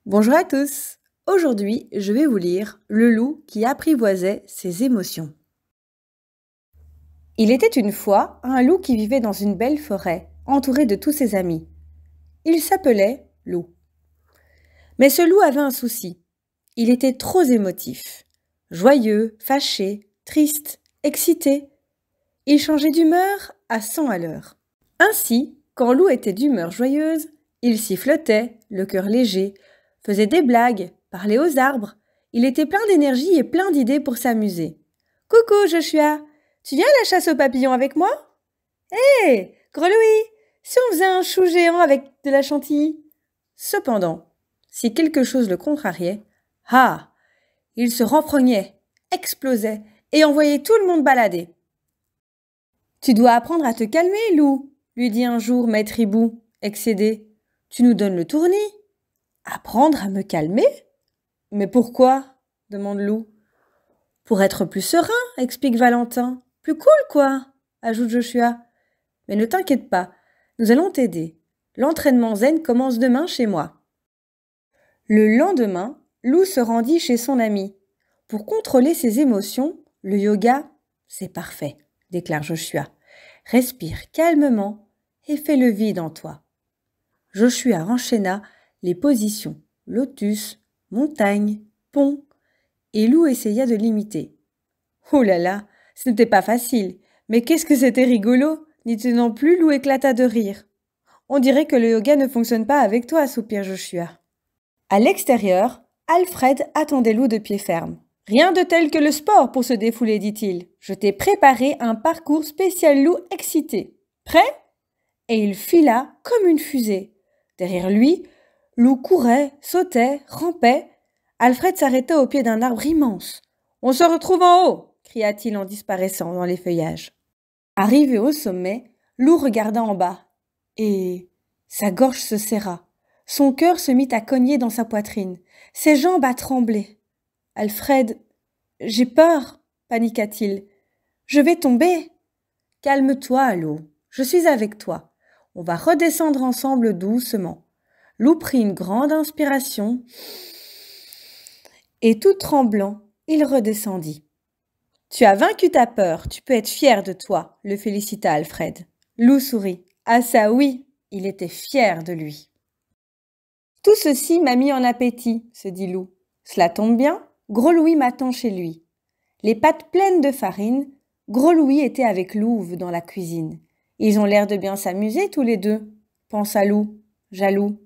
Bonjour à tous. Aujourd'hui, je vais vous lire Le loup qui apprivoisait ses émotions. Il était une fois un loup qui vivait dans une belle forêt, entouré de tous ses amis. Il s'appelait Loup. Mais ce loup avait un souci. Il était trop émotif. Joyeux, fâché, triste, excité. Il changeait d'humeur à 100 à l'heure. Ainsi, quand Loup était d'humeur joyeuse, il sifflotait, le cœur léger, faisait des blagues, parlait aux arbres. Il était plein d'énergie et plein d'idées pour s'amuser. « Coucou, Joshua, tu viens à la chasse aux papillons avec moi ?»« Hé, Grenouille, si on faisait un chou géant avec de la chantilly ?» Cependant, si quelque chose le contrariait, il se renfrognait, explosait et envoyait tout le monde balader. « Tu dois apprendre à te calmer, Loup, » lui dit un jour Maître Hibou, excédé. « Tu nous donnes le tournis. »« Apprendre à me calmer ? Mais pourquoi ?» demande Loup. « Pour être plus serein, » explique Valentin. « Plus cool, quoi » ajoute Joshua. « Mais ne t'inquiète pas, nous allons t'aider. L'entraînement zen commence demain chez moi. » Le lendemain, Loup se rendit chez son ami. Pour contrôler ses émotions, le yoga, c'est parfait, déclare Joshua. Respire calmement et fais le vide en toi. Joshua enchaîna les positions lotus, montagne, pont, et Loup essaya de l'imiter. Oh là là, ce n'était pas facile, mais qu'est-ce que c'était rigolo! N'y tenant plus, Loup éclata de rire. On dirait que le yoga ne fonctionne pas avec toi, soupire Joshua. À l'extérieur, Alfred attendait Loup de pied ferme. Rien de tel que le sport pour se défouler, dit-il. Je t'ai préparé un parcours spécial Loup excité. Prêt ? Et il fila comme une fusée. Derrière lui, Loup courait, sautait, rampait. Alfred s'arrêta au pied d'un arbre immense. « On se retrouve en haut !» cria-t-il en disparaissant dans les feuillages. Arrivé au sommet, Loup regarda en bas. Et sa gorge se serra. Son cœur se mit à cogner dans sa poitrine. Ses jambes à trembler. « Alfred, j'ai peur !» paniqua-t-il. « Je vais tomber !»« Calme-toi, Loup, je suis avec toi. On va redescendre ensemble doucement. » Loup prit une grande inspiration et tout tremblant, il redescendit. « Tu as vaincu ta peur, tu peux être fier de toi », le félicita Alfred. Loup sourit. « Ah ça oui, il était fier de lui. » « Tout ceci m'a mis en appétit, se dit Loup. Cela tombe bien, Gros Louis m'attend chez lui. Les pattes pleines de farine, Gros Louis était avec Louve dans la cuisine. Ils ont l'air de bien s'amuser tous les deux, pensa Loup, jaloux.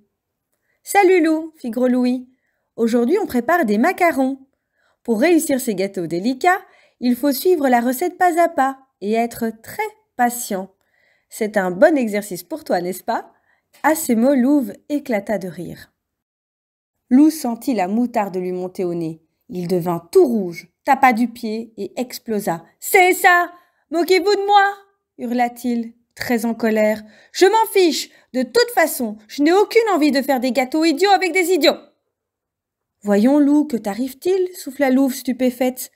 « Salut Loup, fit Gros Louis. Aujourd'hui on prépare des macarons. Pour réussir ces gâteaux délicats, il faut suivre la recette pas à pas et être très patient. C'est un bon exercice pour toi, n'est-ce pas ?» À ces mots, Louve éclata de rire. Loup sentit la moutarde lui monter au nez. Il devint tout rouge, tapa du pied et explosa. « C'est ça! Moquez-vous de moi !» hurla-t-il, très en colère. « Je m'en fiche! De toute façon, je n'ai aucune envie de faire des gâteaux idiots avec des idiots !»« Voyons, Loup, que t'arrive-t-il » souffla Louve stupéfaite.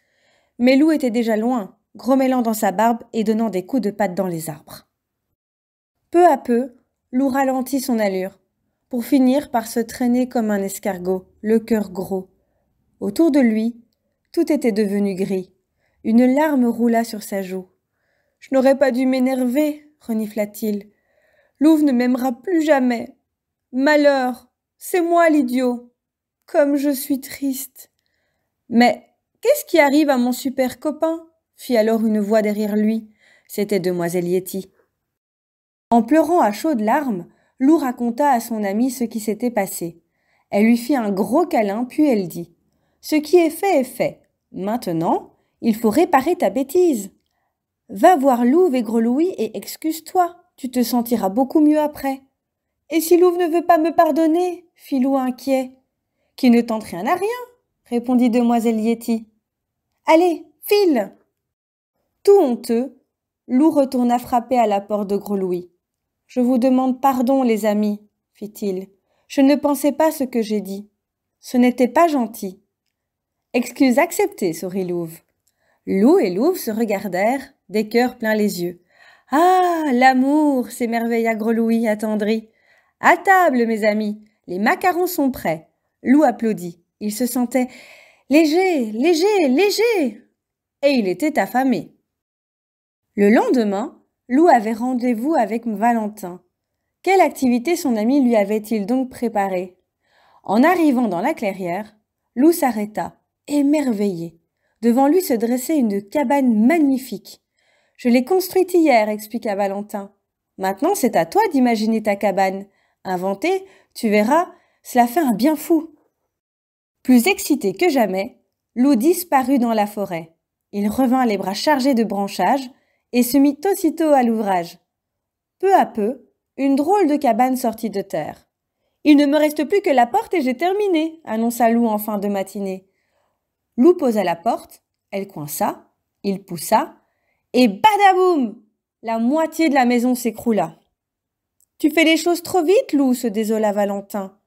Mais Loup était déjà loin, grommelant dans sa barbe et donnant des coups de patte dans les arbres. Peu à peu, Loup ralentit son allure, pour finir par se traîner comme un escargot, le cœur gros. Autour de lui, tout était devenu gris. Une larme roula sur sa joue. « Je n'aurais pas dû m'énerver, » renifla-t-il. « Louve ne m'aimera plus jamais. Malheur, c'est moi l'idiot. Comme je suis triste. »« Mais qu'est-ce qui arrive à mon super copain ?» fit alors une voix derrière lui. C'était demoiselle Yeti. En pleurant à chaudes larmes, Loup raconta à son amie ce qui s'était passé. Elle lui fit un gros câlin, puis elle dit « Ce qui est fait est fait. Maintenant, il faut réparer ta bêtise. Va voir Louve et Gros Louis et excuse-toi. Tu te sentiras beaucoup mieux après. »« Et si Louve ne veut pas me pardonner ?» fit Loup inquiet. « Qui ne tente rien à rien, » répondit demoiselle Yeti. « Allez, file !» Tout honteux, Loup retourna frapper à la porte de Gros Louis. « Je vous demande pardon, les amis, » fit-il. « Je ne pensais pas ce que j'ai dit. Ce n'était pas gentil. »« Excuse acceptée, » sourit Louve. Loup et Louve se regardèrent, des cœurs pleins les yeux. « Ah, l'amour » s'émerveilla Gros Louis attendri. « À table, mes amis, les macarons sont prêts. Loup applaudit. Il se sentait léger, léger, léger. Et il était affamé. Le lendemain, Loup avait rendez-vous avec Valentin. Quelle activité son ami lui avait-il donc préparée? En arrivant dans la clairière, Loup s'arrêta, émerveillé. Devant lui se dressait une cabane magnifique. « Je l'ai construite hier, expliqua Valentin. Maintenant, c'est à toi d'imaginer ta cabane. Inventer, tu verras, cela fait un bien fou. » Plus excité que jamais, Loup disparut dans la forêt. Il revint les bras chargés de branchages et se mit aussitôt à l'ouvrage. Peu à peu, une drôle de cabane sortit de terre. « Il ne me reste plus que la porte et j'ai terminé, » annonça Loup en fin de matinée. Loup posa la porte, elle coinça, il poussa, et badaboum! La moitié de la maison s'écroula. « Tu fais les choses trop vite, Loup, » se désola Valentin.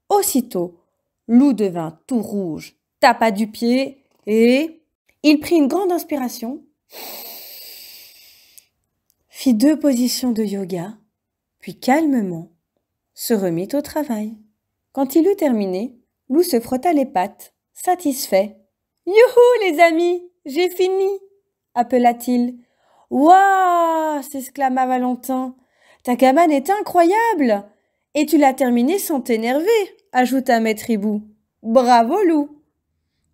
Aussitôt, Loup devint tout rouge, tapa du pied et il prit une grande inspiration, fit 2 positions de yoga, puis calmement se remit au travail. Quand il eut terminé, Loup se frotta les pattes, satisfait. « Youhou, les amis, j'ai fini !» appela-t-il. « Ouah !» s'exclama Valentin. « Ta cabane est incroyable ! Et tu l'as terminée sans t'énerver !» ajouta Maître Hibou. « Bravo, Loup !»«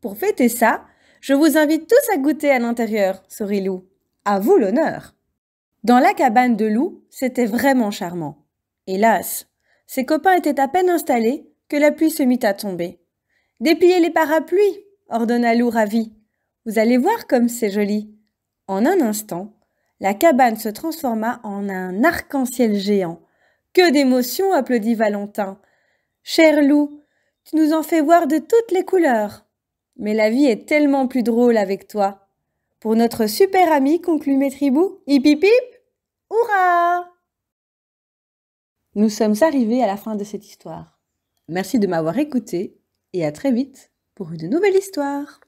Pour fêter ça, je vous invite tous à goûter à l'intérieur, » sourit Loup. « À vous l'honneur !» Dans la cabane de Loup, c'était vraiment charmant. Hélas, ses copains étaient à peine installés que la pluie se mit à tomber. « Dépliez les parapluies !» ordonna Loup ravi. « Vous allez voir comme c'est joli !» En un instant, la cabane se transforma en un arc-en-ciel géant. « Que d'émotion !» applaudit Valentin. « Cher Loup, tu nous en fais voir de toutes les couleurs. Mais la vie est tellement plus drôle avec toi. Pour notre super ami, conclut Maître Hibou, hip hip hip, hurrah !» Nous sommes arrivés à la fin de cette histoire. Merci de m'avoir écouté et à très vite pour une nouvelle histoire.